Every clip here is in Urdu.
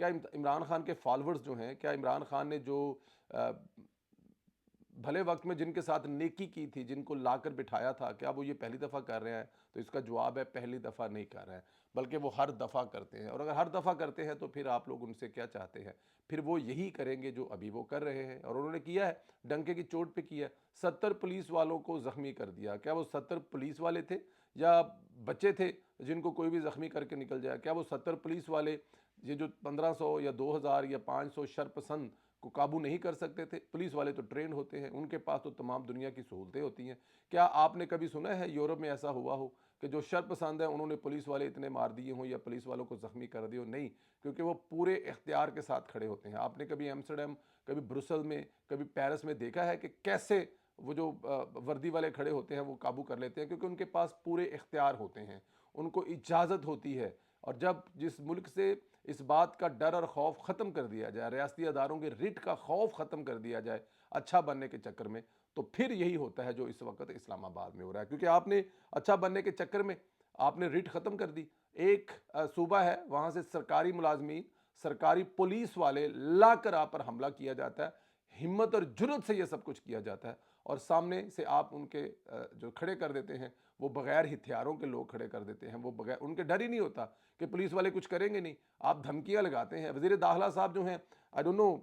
کیا عمران خان کے فالورز جو ہیں، کیا عمران خان نے جو بھلے وقت میں جن کے ساتھ نیکی کی تھی، جن کو لا کر بٹھایا تھا، کیا وہ یہ پہلی دفعہ کر رہے ہیں؟ تو اس کا جواب ہے پہلی دفعہ نہیں کر رہے ہیں، بلکہ وہ ہر دفعہ کرتے ہیں، اور اگر ہر دفعہ کرتے ہیں تو پھر آپ لوگ ان سے کیا چاہتے ہیں؟ پھر وہ یہی کریں گے جو ابھی وہ کر رہے ہیں، اور انہوں نے کیا ہے، ڈنکے کی چوٹ پہ کیا ہے۔ 70 پولیس والوں کو زخمی کر دیا۔ کیا وہ 70 پولیس والے تھے یا بچے تھے جن کو کوئی بھی زخمی کر کے نکل جائے؟ کیا وہ 70 پولیس والے یہ جو 1500 یا 2000 یا 500 شرپسند کو قابو نہیں کر سکتے تھے؟ پولیس والے تو ٹرینڈ ہوتے ہیں، ان کے پاس تو تمام دنیا کی سہولتیں ہوتی ہیں۔ کیا آپ نے کبھی سنا ہے یورپ میں ایسا ہوا ہو کہ جو شرپسند ہیں انہوں نے پولیس والے اتنے مار دیے ہوں یا پولیس والوں کو زخمی کر دیے ہوں؟ نہیں، کیونکہ وہ پورے اختیار کے ساتھ کھڑے ہوتے ہیں۔ آپ نے کبھی ایمسٹرڈیم، کبھی بروسل میں، کبھی پیرس میں دیکھا ہے کہ کیسے وہ جو وردی والے کھڑے ہوتے ہیں وہ قابو کر لیتے ہیں؟ کیونکہ ان کے پاس پورے اختیار ہوتے ہیں، ان کو اجازت ہوتی ہے۔ اور جب جس ملک سے اس بات کا ڈر اور خوف ختم کر دیا جائے، ریاستی اداروں کے ریٹ کا خوف ختم کر دیا جائے اچھا بننے کے چکر میں، تو پھر یہی ہوتا ہے جو اس وقت اسلام آباد میں ہو رہا ہے۔ کیونکہ آپ نے اچھا بننے کے چکر میں آپ نے ریٹ ختم کر دی۔ ایک صوبہ ہے، وہاں سے سرکاری ملازمین، سرکاری پولیس والے لا کر آپ پر حملہ کیا جاتا ہے، ہمت اور جرت سے یہ سب کچھ کیا جاتا ہے، اور سامنے سے آپ ان کے جو کھڑے کر دیتے ہیں، وہ بغیر ہتھیاروں کے لوگ کھڑے کر دیتے ہیں، وہ بغیر ان کے ڈر ہی نہیں ہوتا کہ پولیس والے کچھ کریں گے نہیں، آپ دھمکیاں لگاتے ہیں۔ وزیر داخلہ صاحب جو ہیں، آئی ڈونٹ نو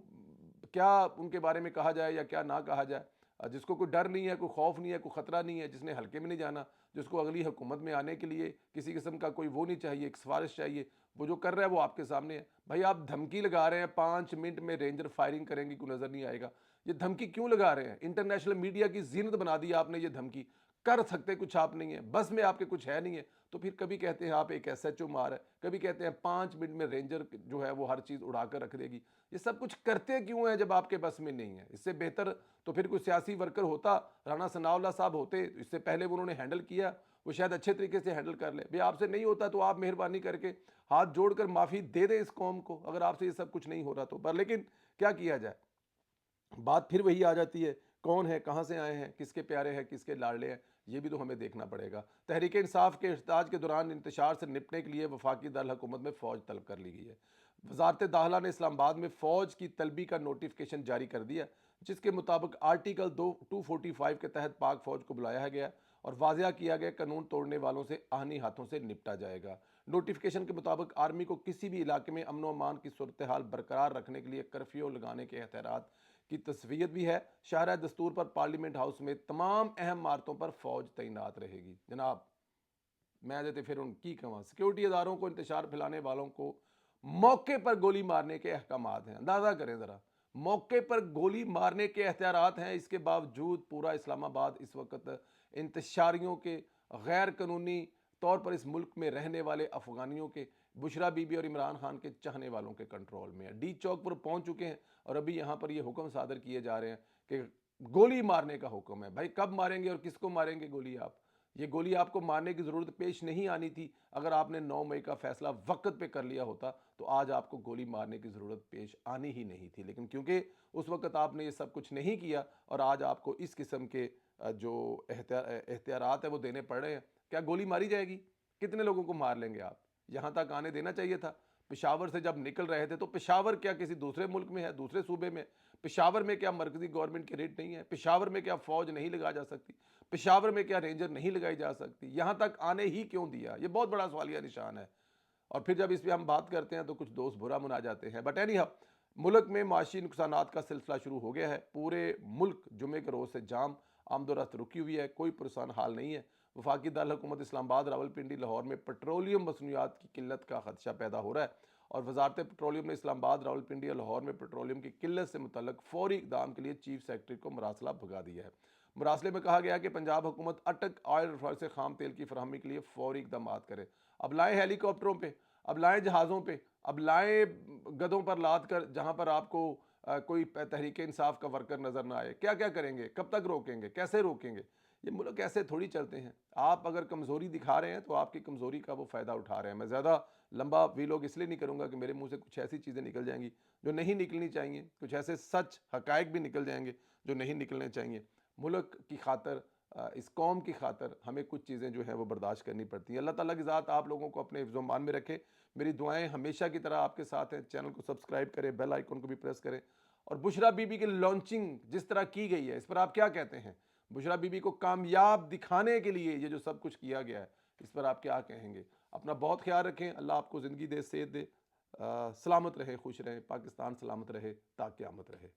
کیا ان کے بارے میں کہا جائے یا کیا نہ کہا جائے، جس کو کوئی ڈر نہیں ہے، کوئی خوف نہیں ہے، کوئی خطرہ نہیں ہے، جس نے حلقے میں نہیں جانا، جس کو اگلی حکومت میں آنے کے لیے کسی قسم کا کوئی وہ نہیں چاہیے، ایک سفارش چاہیے، وہ جو کر رہا ہے وہ آپ کے سامنے ہے۔ بھائی آپ دھمکی لگا رہے ہیں 5 منٹ میں رینجر فائرنگ کریں گی، کوئی نظر نہیں آئے گا، یہ دھمکی کیوں لگا رہے ہیں؟ انٹرنیشنل میڈیا کی زینت بنا دی آپ نے یہ دھمکی، کر سکتے کچھ آپ نہیں ہیں، بس میں آپ کے کچھ ہے نہیں ہے، تو پھر کبھی کہتے ہیں آپ ایک ایس ایچ او مار ہے، کبھی کہتے ہیں 5 منٹ میں رینجر جو ہے وہ ہر چیز اڑا کر رکھ دے گی۔ یہ سب کچھ کرتے کیوں ہیں جب آپ کے بس میں نہیں ہے؟ اس سے بہتر تو پھر کوئی سیاسی ورکر ہوتا، رانا ثناء اللہ صاحب ہوتے، اس سے پہلے انہوں نے ہینڈل کیا، وہ شاید اچھے طریقے سے ہینڈل کر لے۔ بھی آپ سے نہیں ہوتا تو آپ مہربانی کر کے ہاتھ جوڑ کر معافی دے دیں اس قوم کو، اگر آپ سے یہ سب کچھ نہیں ہو رہا تو۔ پر لیکن کیا کیا جائے، بات پھر وہی آ جاتی ہے، کون ہے، کہاں سے آئے ہیں، کس کے پیارے ہیں، کس کے لاڈلے ہیں، یہ بھی تو ہمیں دیکھنا پڑے گا۔ تحریک انصاف کے احتجاج کے دوران انتشار سے نپٹنے کے لیے وفاقی دارالحکومت میں فوج طلب کر لی گئی ہے۔ وزارت داخلہ نے اسلام آباد میں فوج کی طلبی کا نوٹیفکیشن جاری کر دیا، جس کے مطابق آرٹیکل 245 کے تحت پاک فوج کو بلایا گیا اور واضح کیا گیا قانون توڑنے والوں سے آہنی ہاتھوں سے نپٹا جائے گا۔ نوٹیفکیشن کے مطابق آرمی کو کسی بھی علاقے میں امن و امان کی صورتحال برقرار رکھنے کے لیے کرفیو لگانے کے اختیارات کی تصویت بھی ہے۔ شاہراہ دستور پر پارلیمنٹ ہاؤس میں تمام اہم عمارتوں پر فوج تعینات رہے گی۔ جناب میں دیتے پھر ان کی کہاں، سیکیورٹی اداروں کو انتشار پھیلانے والوں کو موقع پر گولی مارنے کے احکامات ہیں۔ اندازہ کریں ذرا، موقع پر گولی مارنے کے اختیارات ہیں، اس کے باوجود پورا اسلام آباد اس وقت انتشاریوں کے، غیر قانونی طور پر اس ملک میں رہنے والے افغانیوں کے، بشرا بی بی اور عمران خان کے چاہنے والوں کے کنٹرول میں ہے۔ ڈی چوک پر پہنچ چکے ہیں اور ابھی یہاں پر یہ حکم صادر کیے جا رہے ہیں کہ گولی مارنے کا حکم ہے۔ بھائی کب ماریں گے اور کس کو ماریں گے گولی آپ؟ یہ گولی آپ کو مارنے کی ضرورت پیش نہیں آنی تھی، اگر آپ نے 9 مئی کا فیصلہ وقت پہ کر لیا ہوتا تو آج آپ کو گولی مارنے کی ضرورت پیش آنی ہی نہیں تھی، لیکن کیونکہ اس وقت آپ نے یہ سب کچھ نہیں کیا اور آج آپ کو اس قسم کے جو اختیارات ہیں وہ دینے پڑ رہے ہیں۔ کیا گولی ماری جائے گی؟ کتنے لوگوں کو مار لیں گے آپ؟ یہاں تک آنے دینا چاہیے تھا۔ پشاور سے جب نکل رہے تھے تو پشاور کیا کسی دوسرے ملک میں ہے، دوسرے صوبے میں؟ پشاور میں کیا مرکزی گورنمنٹ کے ریٹ نہیں ہے؟ پشاور میں کیا فوج نہیں لگا جا سکتی؟ پشاور میں کیا رینجر نہیں لگائی جا سکتی؟ یہاں تک آنے ہی کیوں دیا؟ یہ بہت بڑا سوالیہ نشان ہے۔ اور پھر جب اس پہ ہم بات کرتے ہیں تو کچھ دوست برا منا جاتے ہیں، بٹ اینی ہاؤ ملک میں معاشی نقصانات کا سلسلہ شروع ہو گیا ہے۔ پورے ملک جمعے کے روز سے جام، آمد و رفت رکی ہوئی ہے، کوئی پرسان حال نہیں ہے۔ وفاقی دارالحکومت اسلام آباد، راولپنڈی، لاہور میں پیٹرولیم مصنوعات کی قلت کا خدشہ پیدا ہو رہا ہے، اور وزارت پیٹرولیم نے اسلام آباد، راولپنڈی اور لاہور میں پیٹرولیم کی قلت سے متعلق فوری اقدام کے لیے چیف سیکرٹری کو مراسلہ بھگا دیا ہے۔ مراسلے میں کہا گیا کہ پنجاب حکومت اٹک آئل ریفائنری سے خام تیل کی فراہمی کے لیے فوری اقدامات کرے۔ اب لائیں ہیلی کاپٹروں پہ، اب لائیں جہازوں پہ، اب لائیں گدوں پر لاد کر جہاں پر آپ کو کوئی تحریک انصاف کا ورکر نظر نہ آئے۔ کیا کیا کریں گے؟ کب تک روکیں گے؟ کیسے روکیں گے؟ یہ ملک ایسے تھوڑی چلتے ہیں۔ آپ اگر کمزوری دکھا رہے ہیں تو آپ کی کمزوری کا وہ فائدہ اٹھا رہے ہیں۔ میں زیادہ لمبا ویلوگ اس لیے نہیں کروں گا کہ میرے منہ سے کچھ ایسی چیزیں نکل جائیں گی جو نہیں نکلنی چاہیے، کچھ ایسے سچ حقائق بھی نکل جائیں گے جو نہیں نکلنے چاہیے۔ ملک کی خاطر اس قوم کی خاطر ہمیں کچھ چیزیں جو ہیں وہ برداشت کرنی پڑتی ہیں. اللہ تعالیٰ کی ذات آپ لوگوں کو اپنے حفظ و امان میں رکھے. میری دعائیں ہمیشہ کی طرح آپ کے ساتھ ہیں. چینل کو سبسکرائب کریں, بیل آئیکن کو بھی پریس کریں. اور بشریٰ بی بی کی لانچنگ جس طرح کی گئی ہے اس پر آپ کیا کہتے ہیں؟ بشریٰ بی بی کو کامیاب دکھانے کے لیے یہ جو سب کچھ کیا گیا ہے اس پر آپ کیا کہیں گے؟ اپنا بہت خیال رکھیں. اللہ آپ کو زندگی دے, صحت دے, سلامت رہے, خوش رہیں. پاکستان سلامت رہے تا قیامت رہے.